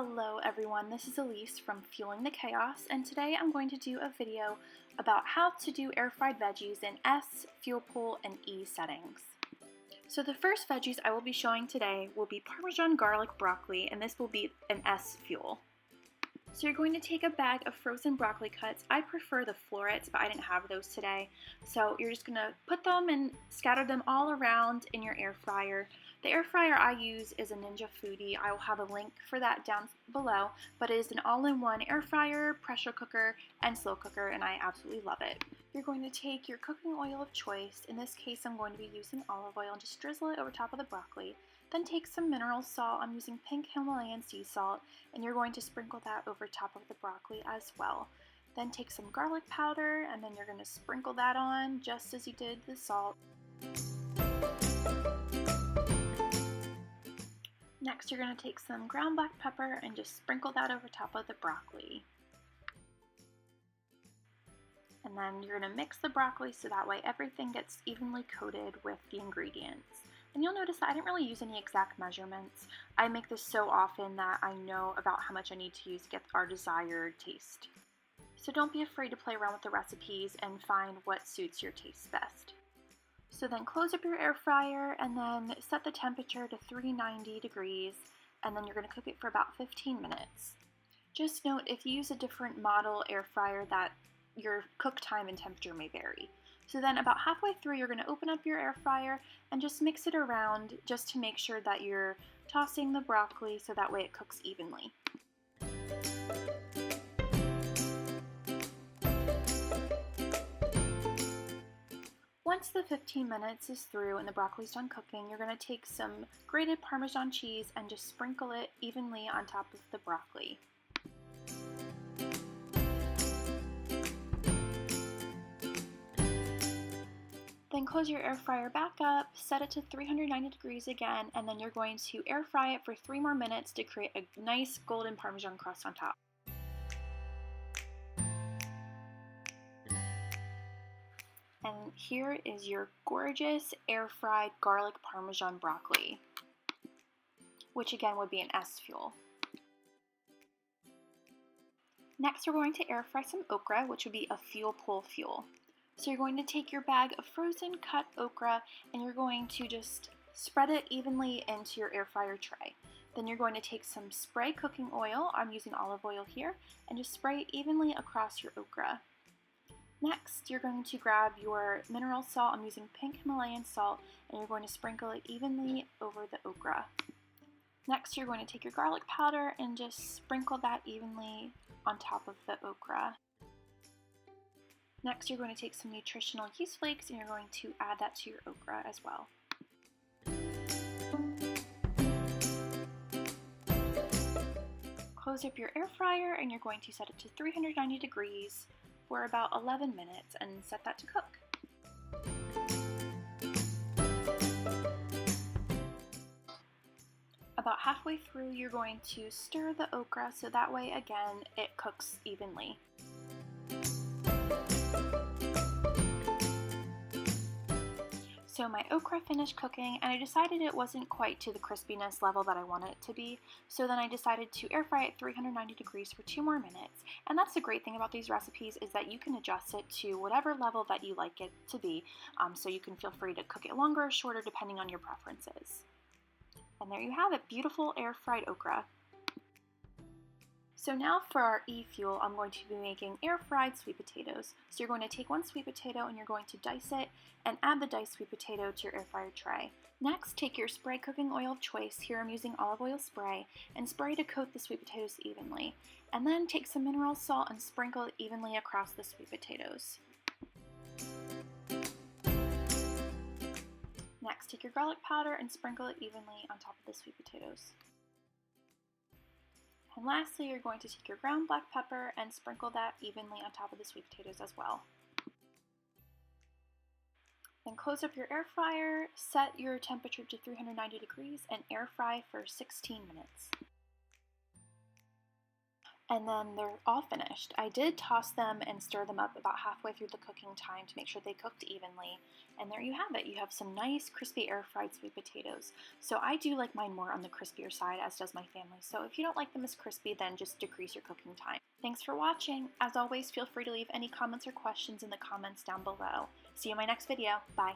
Hello everyone, this is Elise from Fueling the Chaos, and today I'm going to do a video about how to do air-fried veggies in S, fuel pool, and E settings. So the first veggies I will be showing today will be Parmesan garlic broccoli, and this will be an S fuel. So you're going to take a bag of frozen broccoli cuts. I prefer the florets, but I didn't have those today. So you're just going to put them and scatter them all around in your air fryer. The air fryer I use is a Ninja Foodie. I will have a link for that down below, but it is an all-in-one air fryer, pressure cooker, and slow cooker, and I absolutely love it. You're going to take your cooking oil of choice. In this case, I'm going to be using olive oil and just drizzle it over top of the broccoli. Then take some mineral salt. I'm using pink Himalayan sea salt, and you're going to sprinkle that over top of the broccoli as well. Then take some garlic powder, and then you're going to sprinkle that on just as you did the salt. Next, you're going to take some ground black pepper and just sprinkle that over top of the broccoli. And then you're going to mix the broccoli so that way everything gets evenly coated with the ingredients. And you'll notice that I didn't really use any exact measurements. I make this so often that I know about how much I need to use to get our desired taste. So don't be afraid to play around with the recipes and find what suits your taste best. So then close up your air fryer and then set the temperature to 390 degrees, and then you're going to cook it for about 15 minutes. Just note, if you use a different model air fryer, that your cook time and temperature may vary. So then about halfway through, you're going to open up your air fryer and just mix it around just to make sure that you're tossing the broccoli so that way it cooks evenly. Once the 15 minutes is through and the broccoli's done cooking, you're going to take some grated Parmesan cheese and just sprinkle it evenly on top of the broccoli. Then close your air fryer back up, set it to 390 degrees again, and then you're going to air fry it for 3 more minutes to create a nice golden Parmesan crust on top. And here is your gorgeous air-fried garlic Parmesan broccoli, which again would be an S fuel. Next, we're going to air fry some okra, which would be a fuel pool fuel. So you're going to take your bag of frozen cut okra and you're going to just spread it evenly into your air fryer tray. Then you're going to take some spray cooking oil, I'm using olive oil here, and just spray it evenly across your okra. Next, you're going to grab your mineral salt. I'm using pink Himalayan salt, and you're going to sprinkle it evenly over the okra. Next, you're going to take your garlic powder and just sprinkle that evenly on top of the okra. Next, you're going to take some nutritional yeast flakes and you're going to add that to your okra as well. Close up your air fryer and you're going to set it to 390 degrees for about 11 minutes and set that to cook. About halfway through, you're going to stir the okra so that way again it cooks evenly. So my okra finished cooking and I decided it wasn't quite to the crispiness level that I want it to be, so then I decided to air fry it at 390 degrees for 2 more minutes. And that's the great thing about these recipes, is that you can adjust it to whatever level that you like it to be, so you can feel free to cook it longer or shorter depending on your preferences. And there you have it, beautiful air fried okra. So now for our E fuel, I'm going to be making air-fried sweet potatoes. So you're going to take 1 sweet potato and you're going to dice it and add the diced sweet potato to your air fryer tray. Next, take your spray cooking oil of choice. Here I'm using olive oil spray, and spray to coat the sweet potatoes evenly. And then take some mineral salt and sprinkle it evenly across the sweet potatoes. Next, take your garlic powder and sprinkle it evenly on top of the sweet potatoes. And lastly, you're going to take your ground black pepper and sprinkle that evenly on top of the sweet potatoes as well. Then close up your air fryer, set your temperature to 390 degrees, and air fry for 16 minutes. and then they're all finished. I did toss them and stir them up about halfway through the cooking time to make sure they cooked evenly. And there you have it. You have some nice crispy air-fried sweet potatoes. So I do like mine more on the crispier side, as does my family. So if you don't like them as crispy, then just decrease your cooking time. Thanks for watching. As always, feel free to leave any comments or questions in the comments down below. See you in my next video. Bye.